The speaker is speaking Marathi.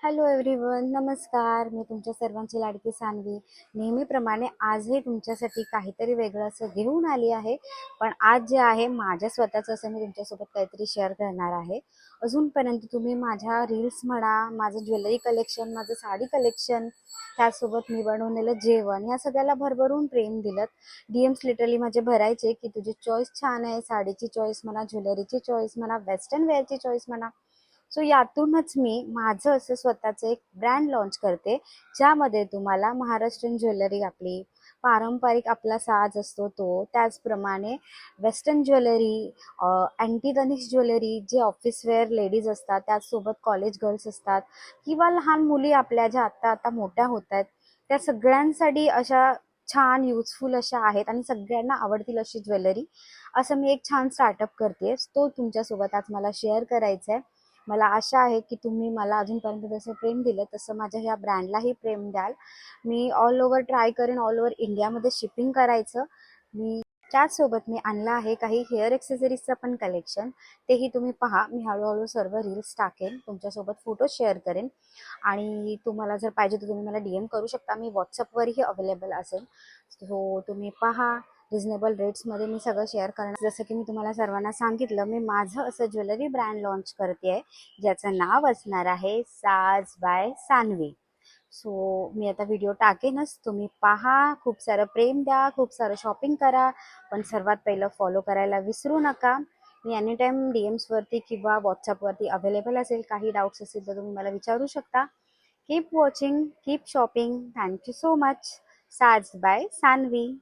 हॅलो एव्हरीवन, नमस्कार. मी तुमच्या सर्वांची लाडकी सान्वी. नेहमीप्रमाणे आजही तुमच्यासाठी काहीतरी वेगळं असं घेऊन आली आहे. पण आज जे आहे माझ्या स्वतःचं असं मी तुमच्यासोबत काहीतरी शेअर करणार आहे. अजूनपर्यंत तुम्ही माझ्या रील्स म्हणा, माझं ज्वेलरी कलेक्शन, माझं साडी कलेक्शन, त्यासोबत मी बनवलेलं जेवण, या सगळ्याला भरभरून प्रेम दिलं. DMs लिटरली माझे भरायचे की तुझी चॉईस छान आहे, साडीची चॉईस म्हणा, ज्वेलरीची चॉईस म्हणा, वेस्टर्न वेअरची चॉईस म्हणा. सो यातूनच मी माझं असं स्वतःचं एक ब्रँड लॉन्च करते, ज्यामध्ये तुम्हाला महाराष्ट्रीयन ज्वेलरी, आपली पारंपरिक आपला साज असतो तो, त्याचप्रमाणे western jewellery, anti Tanish jewellery, जे ऑफिस वेअर लेडीज असतात, त्याचसोबत कॉलेज गर्ल्स असतात किंवा लहान मुली आपल्या ज्या आत्ता आता मोठ्या होत आहेत, त्या सगळ्यांसाठी अशा छान युजफुल अशा आहेत आणि सगळ्यांना आवडतील अशी ज्वेलरी, असं मी एक छान स्टार्टअप करते. तो तुमच्यासोबत आज मला शेअर करायचा आहे. मला आशा आहे की तुम्ही मला अजूनपर्यंत जसं प्रेम दिलं तसं माझ्या ह्या ब्रँडलाही प्रेम द्याल. मी ऑल ओव्हर ट्राय करेन, ऑल ओव्हर इंडियामध्ये शिपिंग करायचं. मी त्याचसोबत मी आणलं आहे काही हेअर एक्सेसरीजचं पण कलेक्शन, तेही तुम्ही पहा. मी हळूहळू सर्व रील्स टाकेन, तुमच्यासोबत फोटो शेअर करेन आणि तुम्हाला जर पाहिजे तर तुम्ही मला DM करू शकता. मी व्हॉट्सअपवरही अवेलेबल असेल. सो तुम्ही पहा. रिजनेबल रेट्समध्ये मी सगळं शेअर करणार. जसं की मी तुम्हाला सर्वांना सांगितलं, मी माझं असं ज्वेलरी ब्रँड लॉन्च करते आहे, ज्याचं नाव असणार आहे साज बाय सान्वी. सो मी आता व्हिडिओ टाकेनच, तुम्ही पहा, खूप सारं प्रेम द्या, खूप सारं शॉपिंग करा, पण सर्वात पहिलं फॉलो करायला विसरू नका. मी एनी टाईम DMsवरती किंवा व्हॉट्सअपवरती अवेलेबल असेल. काही डाऊट्स असतील तर तुम्ही मला विचारू शकता. Keep watching, keep shopping. Thank you so much. साज बाय सान्वी.